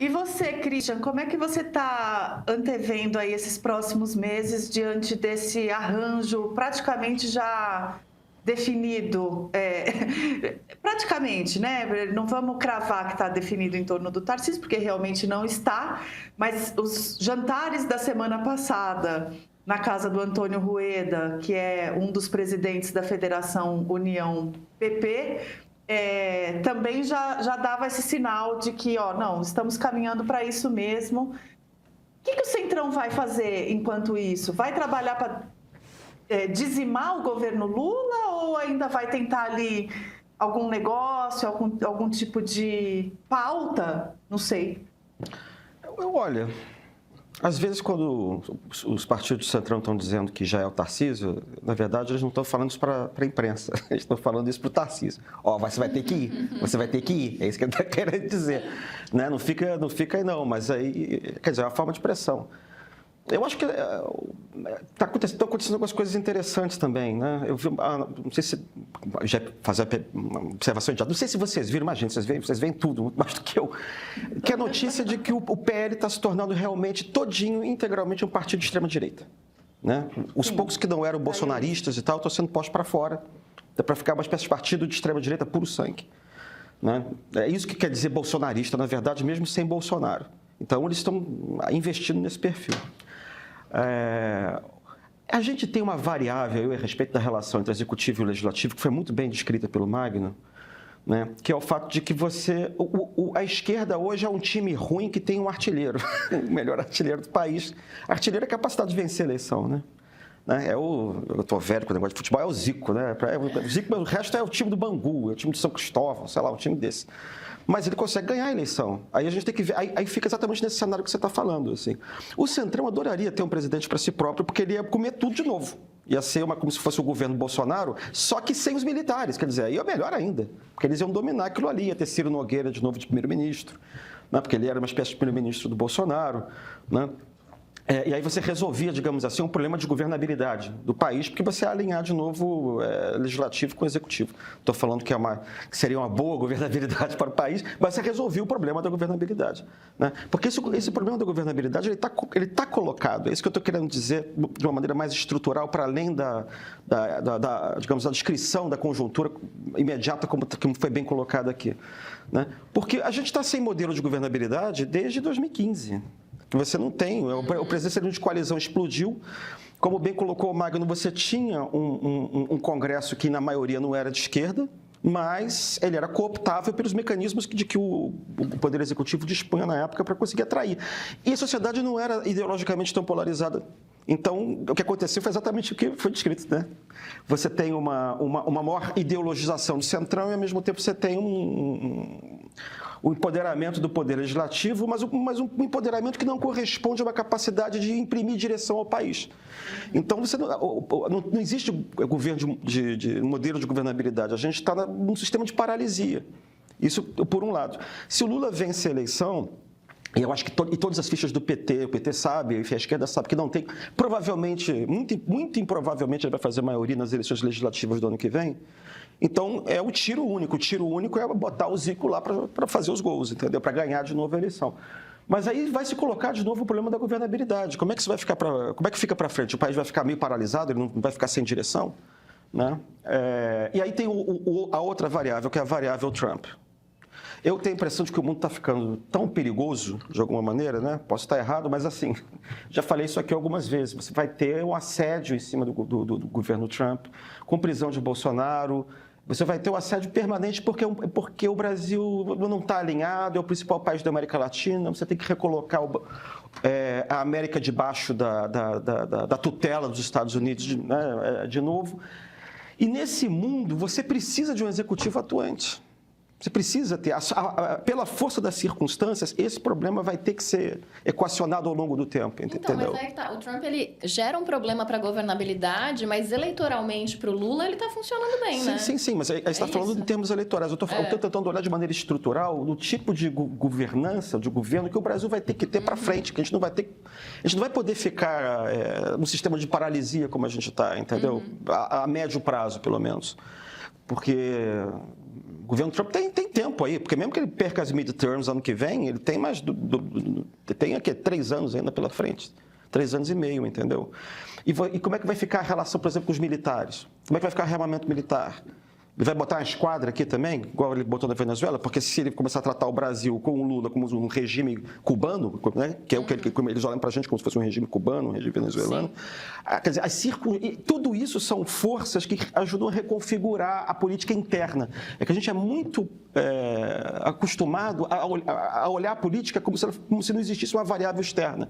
E você, Christian, como é que você está antevendo aí esses próximos meses diante desse arranjo praticamente já definido? Praticamente, né? Não vamos cravar que está definido em torno do Tarcísio, porque realmente não está, mas os jantares da semana passada na casa do Antônio Rueda, que é um dos presidentes da Federação União PP, também já dava esse sinal de que, ó, não, estamos caminhando para isso mesmo. O que o Centrão vai fazer enquanto isso? Vai trabalhar para dizimar o governo Lula ou ainda vai tentar ali algum negócio, algum tipo de pauta? Não sei. Olha, às vezes quando os partidos do Centrão estão dizendo que já é o Tarcísio, na verdade eles não estão falando isso para a imprensa, eles estão falando isso para o Tarcísio. Ó, você vai ter que ir, você vai ter que ir, é isso que ele está querendo dizer. Né? Não fica aí não, mas aí, quer dizer, é uma forma de pressão. Eu acho que estão acontecendo algumas coisas interessantes também, né? Eu vi, não sei se já fazer uma observação, não sei se vocês viram, imagina, vocês veem tudo, muito mais do que eu, que é a notícia de que o PL está se tornando realmente todinho, integralmente um partido de extrema-direita, né? Os poucos que não eram bolsonaristas e tal estão sendo postos para fora, para ficar uma espécie de partido de extrema-direita puro sangue, né? É isso que quer dizer bolsonarista, na verdade, mesmo sem Bolsonaro. Então, eles estão investindo nesse perfil. A gente tem uma variável a respeito da relação entre executivo e legislativo que foi muito bem descrita pelo Magno, né? Que é o fato de que a esquerda hoje é um time ruim que tem um artilheiro, o melhor artilheiro do país. Artilheiro é a capacidade de vencer a eleição, né? Eu estou velho com o negócio de futebol, é o Zico, né? O Zico, o resto é o time do Bangu, é o time de São Cristóvão, sei lá, um time desse. Mas ele consegue ganhar a eleição. Aí a gente tem que ver, aí fica exatamente nesse cenário que você está falando. Assim. O Centrão adoraria ter um presidente para si próprio, porque ele ia comer tudo de novo. Ia ser como se fosse o governo Bolsonaro, só que sem os militares. Quer dizer, aí é melhor ainda, porque eles iam dominar aquilo ali, ia ter Ciro Nogueira de novo de primeiro-ministro, né? Porque ele era uma espécie de primeiro-ministro do Bolsonaro, né? E aí você resolvia, digamos assim, um problema de governabilidade do país, porque você ia alinhar de novo legislativo com executivo. Estou falando que seria uma boa governabilidade para o país, mas você resolvia o problema da governabilidade, né? Porque esse problema da governabilidade ele tá colocado, é isso que eu estou querendo dizer de uma maneira mais estrutural, para além digamos, da descrição da conjuntura imediata, como foi bem colocado aqui, né? Porque a gente está sem modelo de governabilidade desde 2015. Você não tem, o presidente de coalizão explodiu, como bem colocou o Magno, você tinha um Congresso que na maioria não era de esquerda, mas ele era cooptável pelos mecanismos de que o Poder Executivo dispunha na época para conseguir atrair. E a sociedade não era ideologicamente tão polarizada. Então, o que aconteceu foi exatamente o que foi descrito, né? Você tem uma maior ideologização do Centrão e, ao mesmo tempo, você tem o empoderamento do Poder Legislativo, mas um empoderamento que não corresponde a uma capacidade de imprimir direção ao país. Então, não existe governo de modelo de governabilidade. A gente está num sistema de paralisia. Isso por um lado. Se o Lula vence a eleição, e eu acho que todas as fichas do PT, o PT sabe, a esquerda sabe que não tem, provavelmente, muito improvavelmente, ele vai fazer maioria nas eleições legislativas do ano que vem. Então, é o tiro único. O tiro único é botar o Zico lá para fazer os gols, entendeu? Para ganhar de novo a eleição. Mas aí vai se colocar de novo o problema da governabilidade. Como é que isso vai ficar como é que fica para frente? O país vai ficar meio paralisado, ele não vai ficar sem direção, né? E aí tem a outra variável, que é a variável Trump. Eu tenho a impressão de que o mundo está ficando tão perigoso, de alguma maneira, né? Posso estar errado, mas assim, já falei isso aqui algumas vezes. Você vai ter um assédio em cima do governo Trump, com prisão de Bolsonaro. Você vai ter um assédio permanente porque o Brasil não está alinhado, é o principal país da América Latina. Você tem que recolocar a América debaixo da tutela dos Estados Unidos de novo. E nesse mundo, você precisa de um executivo atuante. Você precisa ter, pela força das circunstâncias, esse problema vai ter que ser equacionado ao longo do tempo, então, entendeu? Mas aí que tá. O Trump, ele gera um problema para a governabilidade, mas eleitoralmente para o Lula, ele está funcionando bem, né? Sim, mas aí você está falando em termos eleitorais. Eu estou tentando olhar de maneira estrutural no tipo de governança, de governo que o Brasil vai ter que ter para frente, que a gente não vai poder ficar num sistema de paralisia como a gente está, entendeu? A médio prazo, pelo menos. Porque o governo Trump tem tempo aí, porque mesmo que ele perca as midterms ano que vem, ele tem mais tem aqui 3 anos ainda pela frente. 3 anos e meio, entendeu? E como é que vai ficar a relação, por exemplo, com os militares? Como é que vai ficar o armamento militar? Ele vai botar uma esquadra aqui também, igual ele botou na Venezuela? Porque se ele começar a tratar o Brasil com o Lula como um regime cubano, né? Que é o que eles olham para a gente como se fosse um regime cubano, um regime venezuelano. Quer dizer, tudo isso são forças que ajudam a reconfigurar a política interna. É que a gente é muito acostumado a olhar a política como se não existisse uma variável externa.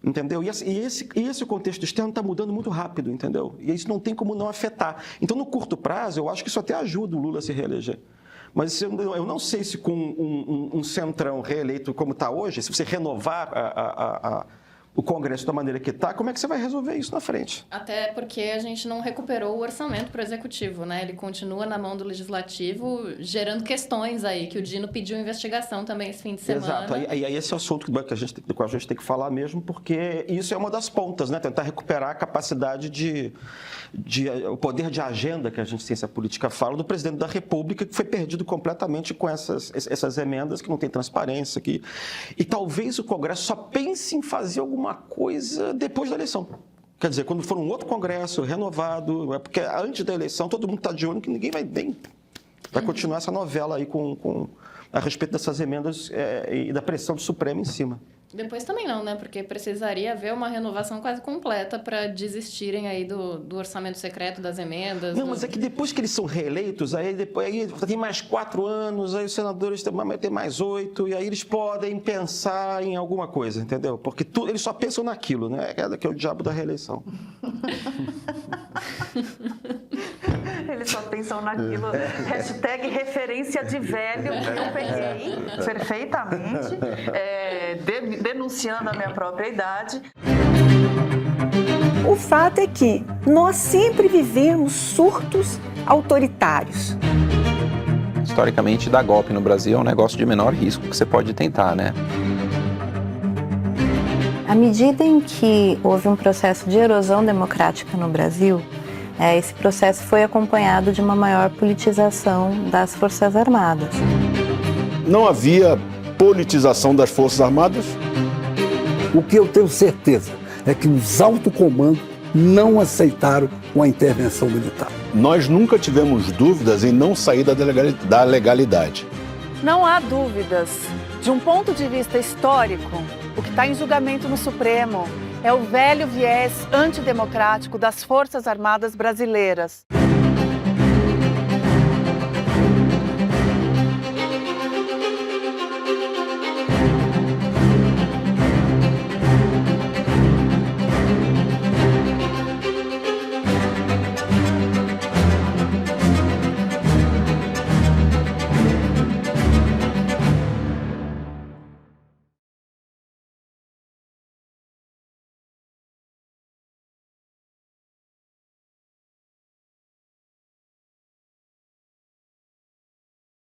Entendeu? E esse contexto externo está mudando muito rápido, entendeu? E isso não tem como não afetar. Então, no curto prazo, eu acho que isso até ajuda o Lula a se reeleger. Mas eu não sei se com um centrão reeleito como está hoje, se você renovar o Congresso da maneira que está, como é que você vai resolver isso na frente? Até porque a gente não recuperou o orçamento para o Executivo, né? Ele continua na mão do Legislativo, gerando questões aí, que o Dino pediu investigação também esse fim de semana. Exato. E aí esse é o assunto do qual a gente tem que falar mesmo, porque isso é uma das pontas, né? Tentar recuperar a capacidade o poder de agenda que a gente ciência política fala do presidente da República, que foi perdido completamente com essas emendas que não tem transparência aqui. E talvez o Congresso só pense em fazer alguma coisa depois da eleição. Quer dizer, quando for um outro Congresso renovado, porque antes da eleição todo mundo está de olho que ninguém vai continuar essa novela aí a respeito dessas emendas e da pressão do Supremo em cima. Depois também não, né? Porque precisaria haver uma renovação quase completa para desistirem aí do orçamento secreto, das emendas. Não, mas é que depois que eles são reeleitos, aí tem mais 4 anos, aí os senadores têm mais 8, e aí eles podem pensar em alguma coisa, entendeu? Porque eles só pensam naquilo, né? Que é o diabo da reeleição. Eles só pensam naquilo. Hashtag referência de velho, que eu peguei perfeitamente, denunciando a minha própria idade. O fato é que nós sempre vivemos surtos autoritários. Historicamente, dar golpe no Brasil é um negócio de menor risco que você pode tentar, né? À medida em que houve um processo de erosão democrática no Brasil, esse processo foi acompanhado de uma maior politização das Forças Armadas. Não havia politização das Forças Armadas? O que eu tenho certeza é que os alto comando não aceitaram uma intervenção militar. Nós nunca tivemos dúvidas em não sair da legalidade. Não há dúvidas. De um ponto de vista histórico, o que está em julgamento no Supremo é o velho viés antidemocrático das Forças Armadas brasileiras.